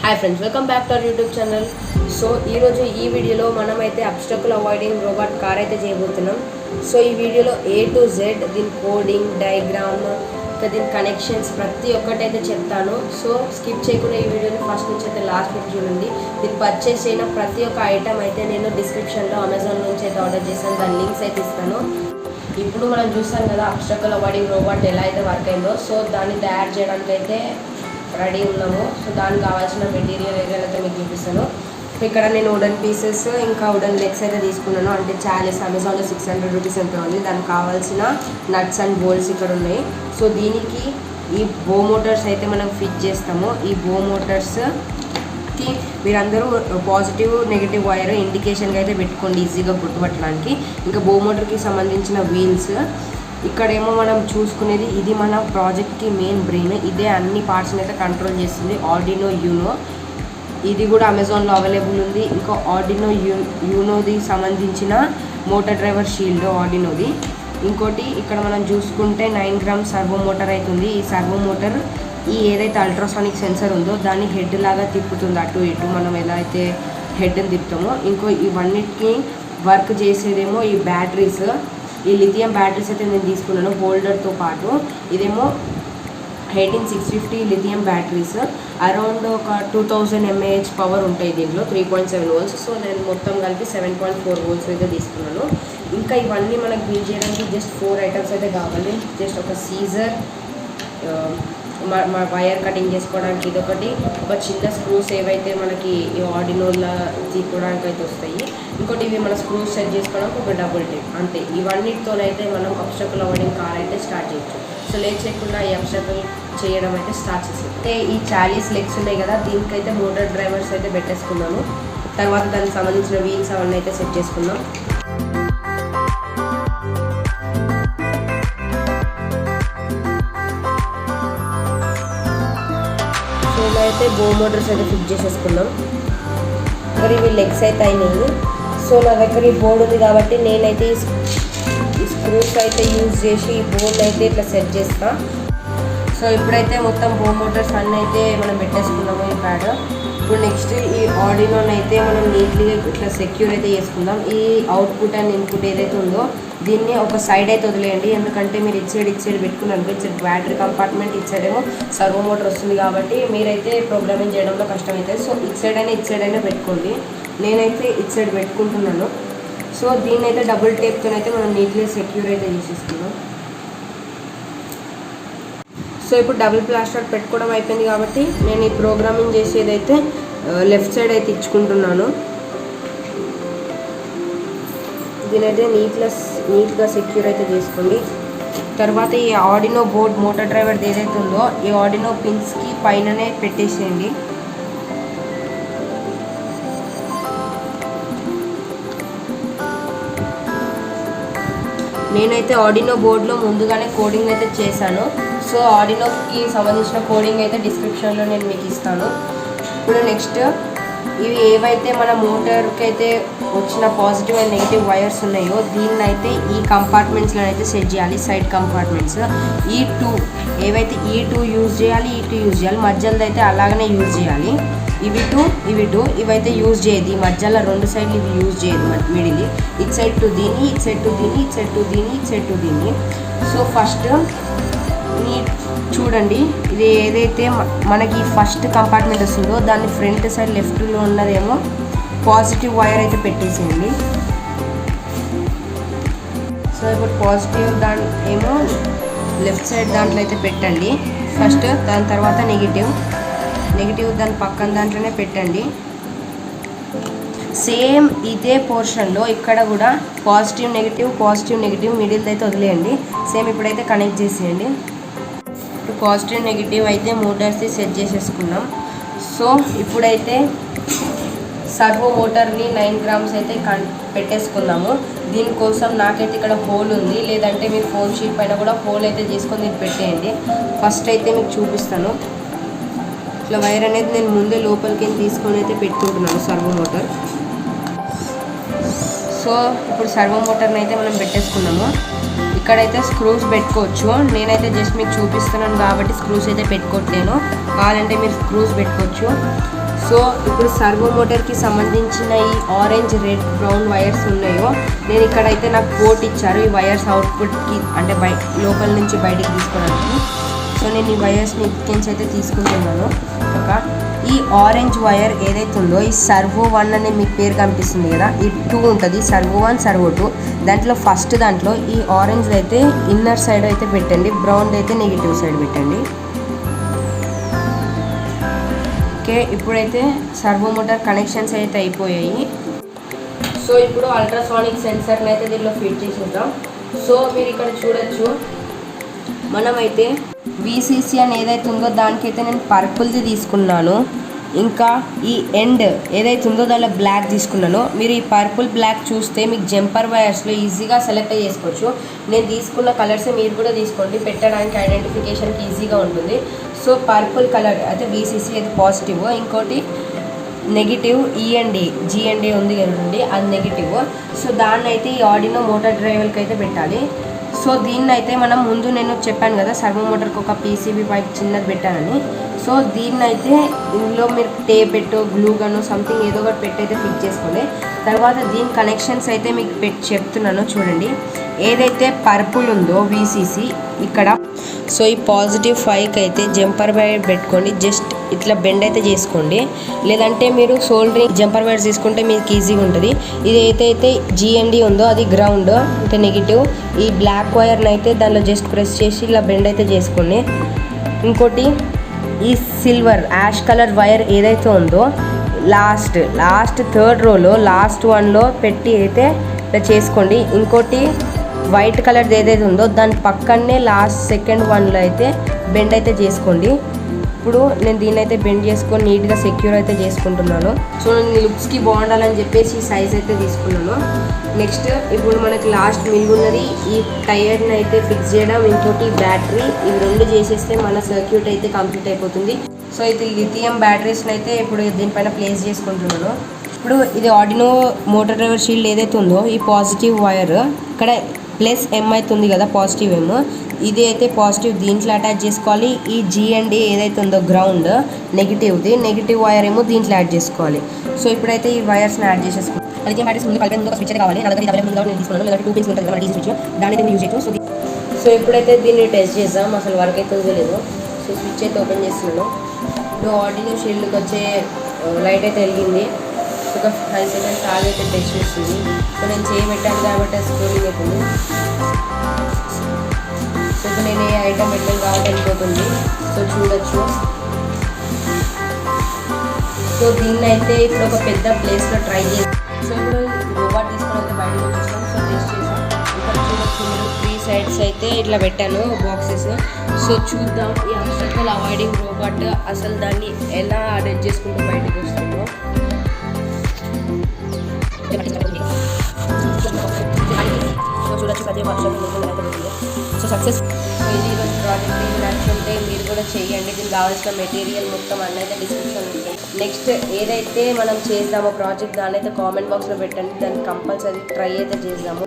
Hi friends, welcome back to our YouTube channel. So ఈరోజు ఈ వీడియోలో మనమైతే అబ్స్టకల్ అవాయిడింగ్ రోబోట్ కార్ అయితే చేయబోతున్నాం. సో ఈ వీడియోలో A to Z దీని కోడింగ్, డయాగ్రామ్, ఇంకా దీని కనెక్షన్స్ ప్రతి ఒక్కటైతే చెప్తాను. సో స్కిప్ చేయకుండా ఈ వీడియోని ఫస్ట్ నుంచి అయితే లాస్ట్ వరకు చూడండి. దీన్ని పర్చేస్ చేయన ప్రతి ఒక్క ఐటమ్ అయితే నేను డిస్క్రిప్షన్లో అమెజాన్ నుంచి అయితే ఆర్డర్ చేశాను. దాని లింక్స్ అయితే ఇస్తాను. ఇప్పుడు మనం చూసాం కదా అబ్స్టకల్ అవాయిడింగ్ రోబోట్ ఎలా అయితే వర్క్ అయిందో. సో దాన్ని తయారు చేయడానికి అయితే రెడీ ఉన్నాము. సో దానికి కావాల్సిన మెటీరియల్ ఏదైతే మీకు చూపిస్తాను. ఇక్కడ నేను వుడెన్ పీసెస్ ఇంకా వుడెన్ లెగ్స్ అయితే తీసుకున్నాను. అంటే చాలీస్ అమెజాన్లో 600 రూపీస్ ఎంత ఉంది. దానికి కావాల్సిన నట్స్ అండ్ బోల్ట్స్ ఇక్కడ ఉన్నాయి. సో దీనికి ఈ బో మోటార్స్ అయితే మనం ఫిట్ చేస్తాము. ఈ బో మోటార్స్కి మీరందరూ పాజిటివ్ నెగిటివ్ వైర్ ఇండికేషన్గా అయితే పెట్టుకోండి ఈజీగా గుర్తుపట్టడానికి. ఇంకా బో మోటార్కి సంబంధించిన వీల్స్ ఇక్కడేమో మనం చూసుకునేది ఇది మన ప్రాజెక్ట్కి మెయిన్ బ్రెయిన్. ఇదే అన్ని పార్ట్స్ని అయితే కంట్రోల్ చేస్తుంది. ఆర్డినో యూనో ఇది కూడా అమెజాన్లో అవైలబుల్ ఉంది. ఇంకా ఆర్డినో యూనోది సంబంధించిన మోటార్ డ్రైవర్ షీల్డ్ ఆర్డినోది. ఇంకోటి ఇక్కడ మనం చూసుకుంటే 9 grams సర్వో మోటార్ అవుతుంది. ఈ సర్వో మోటార్ ఈ ఏదైతే అల్ట్రాసానిక్ సెన్సర్ ఉందో దాన్ని హెడ్ లాగా తిప్పుతుంది అటు ఇటు మనం ఎలా అయితే హెడ్ని తిప్పుతామో. ఇంకో ఇవన్నిటికీ వర్క్ చేసేదేమో ఈ బ్యాటరీస్. ఈ లిథియం బ్యాటరీస్ అయితే నేను తీసుకున్నాను హోల్డర్తో పాటు. ఇదేమో 18650 లిథియం బ్యాటరీస్. అరౌండ్ ఒక 2000 mAh పవర్ ఉంటాయి దీంట్లో, 3.7 volts. సో నేను మొత్తం కలిపి 7.4 volts అయితే తీసుకున్నాను. ఇంకా ఇవన్నీ మనకు బిల్డ్ చేయడానికి జస్ట్ 4 items అయితే కావాలి. జస్ట్ ఒక సీజర్, మా వైర్ కటింగ్ చేసుకోవడానికి ఇదొకటి, ఒక చిన్న స్క్రూస్ ఏవైతే మనకి ఈ ఆర్డినోలా తీసుకోవడానికి అయితే వస్తాయి. ఇంకోటి ఇవి మన స్క్రూస్ సెట్ చేసుకోవడానికి ఒక డబుల్ టేప్. అంతే. ఇవన్నిటితోనైతే మనం అబ్స్టకల్ అవాయిడింగ్ కార్ అయితే స్టార్ట్ చేయొచ్చు. సో లేట్ చేయకుండా ఈ అబ్స్టకల్ చేయడం అయితే స్టార్ట్ చేసేది. అయితే ఈ చాలీస్ లెగ్స్ ఉన్నాయి కదా, దీనికైతే మోటార్ డ్రైవర్స్ అయితే పెట్టేసుకున్నాను. తర్వాత దానికి సంబంధించిన వీల్స్ అవన్నీ అయితే సెట్ చేసుకున్నాం. సో ఇలా అయితే బో మోటార్స్ అయితే ఫిట్ చేసేసుకున్నాం. మరి ఇవి లెగ్స్ అయితే అయినాయి. సో నా దగ్గర ఈ బోర్డు ఉంది కాబట్టి నేనైతే ఈ స్క్రూస్ అయితే యూజ్ చేసి ఈ బోర్డుని అయితే ఇట్లా సెట్ చేస్తా. సో ఇప్పుడైతే మొత్తం బో మోటార్స్ అన్నీ అయితే మనం పెట్టేసుకున్నాము ఈ ప్యాడ్. ఇప్పుడు నెక్స్ట్ ఈ ఆర్డినోని అయితే మనం నీట్లీగా ఇట్లా సెక్యూర్ అయితే చేసుకుందాం. ఈ అవుట్పుట్ అండ్ ఇన్పుట్ ఏదైతే ఉందో దీన్ని ఒక సైడ్ అయితే వదిలేయండి. ఎందుకంటే మీరు ఇటు సైడ్ పెట్టుకున్నాను, ఇటు సైడ్ బ్యాటరీ కంపార్ట్మెంట్, ఇటు సైడ్ ఏమో సర్వో మోటార్ వస్తుంది కాబట్టి మీరైతే ప్రోగ్రామింగ్ చేయడంలో కష్టమవుతుంది. సో ఇటు సైడ్ అయినా పెట్టుకోండి. నేనైతే ఇటు సైడ్ పెట్టుకుంటున్నాను. సో దీన్ని అయితే డబుల్ టేప్తో అయితే మనం నీట్గా సెక్యూర్ అయితే చేసేసుకున్నాం. సో ఇప్పుడు డబుల్ ప్లాస్టర్ పెట్టుకోవడం అయిపోయింది కాబట్టి నేను ఈ ప్రోగ్రామింగ్ చేసేదైతే లెఫ్ట్ సైడ్ అయితే ఇచ్చుకుంటున్నాను. దీనైతే నీట్గా సెక్యూర్ అయితే చేసుకోండి. తర్వాత ఈ ఆర్డినో బోర్డ్ మోటార్ డ్రైవర్ది ఏదైతే ఉందో ఈ ఆర్డినో పిన్స్కి పైననే పెట్టేసేయండి. నేనైతే ఆర్డినో బోర్డులో ముందుగానే కోడింగ్ అయితే చేశాను. సో ఆర్డినోకి సంబంధించిన కోడింగ్ అయితే డిస్క్రిప్షన్లో నేను మీకు ఇస్తాను. ఇప్పుడు నెక్స్ట్ ఇవి ఏవైతే మన మోటార్కి అయితే వచ్చిన పాజిటివ్ అండ్ నెగిటివ్ వైర్స్ ఉన్నాయో దీన్ని అయితే ఈ కంపార్ట్మెంట్స్లో అయితే సెట్ చేయాలి. సైడ్ కంపార్ట్మెంట్స్ ఏవైతే ఈ2 యూజ్ చేయాలి, యూజ్ చేయాలి. మధ్యలో అయితే అలాగనే యూజ్ చేయాలి. ఇవి టూ ఇవైతే యూజ్ చేయదు. ఈ మధ్యలో 2 సైడ్లు ఇవి యూజ్ చేయదు. మిడిల్ ఇటు సైడ్ టు దీన్ని, ఇటు సైడ్ టు దీన్ని, ఇటు సైడ్ టు దీన్ని, ఇటు సైడ్ టు దీన్ని. సో ఫస్ట్ చూడండి, ఇది ఏదైతే మనకి ఫస్ట్ కంపార్ట్మెంట్ వస్తుందో దాన్ని ఫ్రంట్ సైడ్ లెఫ్ట్లో ఉన్నదేమో పాజిటివ్ వైర్ అయితే పెట్టేసేయండి. సో ఇప్పుడు పాజిటివ్ ఏమో లెఫ్ట్ సైడ్ దాంట్లో అయితే పెట్టండి ఫస్ట్. దాని తర్వాత నెగిటివ్ దాని పక్కన దాంట్లోనే పెట్టండి. సేమ్ ఇదే పోర్షన్లో ఇక్కడ కూడా పాజిటివ్ నెగిటివ్ మిడిల్ అయితే వదిలేయండి. సేమ్ ఇప్పుడైతే కనెక్ట్ చేసేయండి. పాజిటివ్ నెగిటివ్ అయితే మోటార్స్ని సెట్ చేసేసుకున్నాం. సో ఇప్పుడైతే సర్వో మోటార్ని 9 grams అయితే పెట్టేసుకున్నాము. దీనికోసం నాకైతే ఇక్కడ హోల్ ఉంది, లేదంటే మీ ఫోన్ షీట్ పైన కూడా హోల్ అయితే చేసుకొని దీన్ని పెట్టేయండి. ఫస్ట్ అయితే మీకు చూపిస్తాను. ఇట్లా వైర్ అనేది నేను ముందే లోపలికి తీసుకొని అయితే పెట్టుకుంటున్నాను సర్వో మోటార్. సో ఇప్పుడు సర్వో మోటార్ని అయితే మనం పెట్టేసుకున్నాము. ఇక్కడైతే స్క్రూస్ పెట్టుకోవచ్చు. నేనైతే జస్ట్ మీకు చూపిస్తున్నాను కాబట్టి స్క్రూస్ అయితే పెట్టుకోవట్లేను. కావాలంటే మీరు స్క్రూస్ పెట్టుకోవచ్చు. సో ఇప్పుడు సర్వో మోటార్కి సంబంధించిన ఈ ఆరెంజ్, రెడ్, బ్రౌన్ వైర్స్ ఉన్నాయో నేను ఇక్కడైతే నాకు పోర్ట్ ఇచ్చారు ఈ వైర్స్ అవుట్పుట్కి, అంటే లోపల నుంచి బయటికి తీసుకోవడానికి. సో నేను ఈ వైర్స్ని ఇక్కడి అయితే తీసుకుంటున్నాను. ఈ ఆరెంజ్ వైర్ ఏదైతే ఉందో ఈ సర్వో 1 అనే మీకు పేరు కనిపిస్తుంది కదా, ఈ 2 ఉంటుంది, సర్వో 1, సర్వో 2. దాంట్లో ఫస్ట్ దాంట్లో ఈ ఆరెంజ్ అయితే ఇన్నర్ సైడ్ అయితే పెట్టండి, బ్రౌన్ అయితే నెగిటివ్ సైడ్ పెట్టండి. ఓకే, ఇప్పుడైతే సర్వో మోటార్ కనెక్షన్స్ అయితే అయిపోయాయి. సో ఇప్పుడు అల్ట్రాసానిక్ సెన్సర్ని అయితే దీనిలో ఫిట్ చేసేద్దాం. సో మీరు ఇక్కడ చూడొచ్చు, మనమైతే VCC అని ఏదైతే ఉందో దానికైతే నేను పర్పుల్ది తీసుకున్నాను. ఇంకా ఈ ఎండ్ ఏదైతే ఉందో దానిలో బ్లాక్ తీసుకున్నాను. మీరు ఈ పర్పుల్ బ్లాక్ చూస్తే మీకు జంపర్ వైర్స్లో ఈజీగా సెలెక్ట్ చేసుకోవచ్చు. నేను తీసుకున్న కలర్స్ మీరు కూడా తీసుకోండి, పెట్టడానికి ఐడెంటిఫికేషన్కి ఈజీగా ఉంటుంది. సో పర్పుల్ కలర్ అయితే VCC అయితే పాజిటివ్, ఇంకోటి నెగిటివ్ GND ఉంది కదండి, అది నెగిటివ్. సో దాన్ని అయితే ఈ ఆర్డినో మోటార్ డ్రైవర్కి అయితే పెట్టాలి. సో దీన్ని అయితే మనం ముందు నేను చెప్పాను కదా సర్వో మోటార్కి ఒక PCB పైప్ చిన్నది పెట్టానని. సో దీన్ని అయితే ఇందులో మీరు టేప్ పెట్టో గ్లూ గనో సంథింగ్ ఏదో ఒకటి పెట్టి అయితే ఫిక్స్ చేసుకోండి. తర్వాత దీని కనెక్షన్స్ అయితే మీకు చెప్తున్నాను చూడండి. ఏదైతే పర్పుల్ ఉందో VCC ఇక్కడ, సో ఈ +5కి అయితే జంపర్ వైర్ పెట్టుకోండి. జస్ట్ ఇట్లా బెండ్ అయితే చేసుకోండి, లేదంటే మీరు సోల్డరింగ్ జంపర్ వైర్స్ తీసుకుంటే మీకు ఈజీగా ఉంటుంది. ఇది అయితే GND ఉందో అది గ్రౌండ్, అంటే నెగిటివ్. ఈ బ్లాక్ వైర్ని అయితే దానిలో జస్ట్ ప్రెస్ చేసి ఇలా బెండ్ అయితే చేసుకోండి. ఇంకోటి ఈ సిల్వర్ యాష్ కలర్ వైర్ ఏదైతే ఉందో లాస్ట్ థర్డ్ రోలో లాస్ట్ 1లో పెట్టి అయితే ఇట్లా చేసుకోండి. ఇంకోటి వైట్ కలర్ది ఏదైతే ఉందో దాని పక్కనే లాస్ట్ సెకండ్ 1లో అయితే బెండ్ అయితే చేసుకోండి. ఇప్పుడు నేను దీన్ని అయితే బెండ్ చేసుకొని నీట్గా సెక్యూర్ అయితే చేసుకుంటున్నాను. సో నేను లుక్స్కి బాగుండాలని చెప్పేసి ఈ సైజ్ అయితే తీసుకున్నాను. నెక్స్ట్ ఇప్పుడు మనకి లాస్ట్ మిగిలినది ఈ టైర్ని అయితే ఫిక్స్ చేయడం, ఇంకోటి బ్యాటరీ. ఇవి 2 చేసేస్తే మన సర్క్యూట్ అయితే కంప్లీట్ అయిపోతుంది. సో ఇది లిథియం బ్యాటరీస్ని అయితే ఇప్పుడు దీనిపైన ప్లేస్ చేసుకుంటున్నాను. ఇప్పుడు ఇది ఆర్డినో మోటార్ డ్రైవర్ షీల్డ్ ఏదైతే ఉందో ఈ పాజిటివ్ వైర్ ఇక్కడ +M అవుతుంది కదా, పాజిటివ్ M, ఇది అయితే పాజిటివ్ దీంట్లో అటాచ్ చేసుకోవాలి. ఈ GND ఏదైతే ఉందో గ్రౌండ్ నెగిటివ్ వైర్ ఏమో దీంట్లో యాడ్ చేసుకోవాలి. సో ఇప్పుడైతే ఈ వైర్స్ని యాడ్ చేసేసుకోవాలి. లిథియం బ్యాటరీస్ ముందు కలిపే ముందు ఒక స్విచ్ కావాలి. నా దగ్గర ఇది అవైలబుల్ నేను తీసుకున్నాను, లేదంటే 2 పిన్స్ ఉంటుంది కదా DC స్విచ్, దాన్ని అయితే యూజ్ చేయొచ్చు. సో ఇప్పుడైతే దీన్ని టెస్ట్ చేద్దాం అసలు వర్క్ అవుతుందో లేదో. సో స్విచ్ అయితే ఓపెన్ చేస్తున్నాను. ఇప్పుడు ఆర్డినో షీల్డ్కి వచ్చే లైట్ అయితే వెలిగింది. ఒక 5 సెకండ్స్ అయితే టెస్ట్ చేస్తుంది. సో నేను చేయబెట్టాను కాబట్టి స్క్రోలింగ్ అవుతుంది. సో ఇప్పుడు నేను ఏ ఐటమ్ పెట్టాను కాబట్టి వెళ్ళిపోతుంది. సో చూడొచ్చు. సో దీన్ని అయితే ఇప్పుడు ఒక పెద్ద ప్లేస్లో ట్రై చేసి, సో ఇప్పుడు రోబోట్ తీసుకొని అయితే బయటకు వచ్చేసాం. సో టెస్ట్ చేసాం. ఇక్కడ చూడొచ్చు మీరు 3 సైడ్స్ అయితే ఇట్లా పెట్టాను బాక్సెస్. సో చూద్దాం ఈ అబ్స్ట్రక్టల్ అవాయిడింగ్ రోబోట్ అసలు దాన్ని ఎలా అరేంజ్ చేసుకుంటూ బయటకు వస్తుందో. చూడొచ్చు ప్రతి వర్షం. So success. ఇది ఈరోజు ప్రాజెక్ట్ మీకు నచ్చుంటే మీరు కూడా చేయండి. దీనికి కావాల్సిన మెటీరియల్ మొత్తం అన్నీ అయితే డిస్క్రిప్షన్ ఉంటుంది. నెక్స్ట్ ఏదైతే మనం చేద్దామో ప్రాజెక్ట్ దాన్ని అయితే కామెంట్ బాక్స్లో పెట్టండి. దాన్ని కంపల్సరీ ట్రై అయితే చేద్దాము.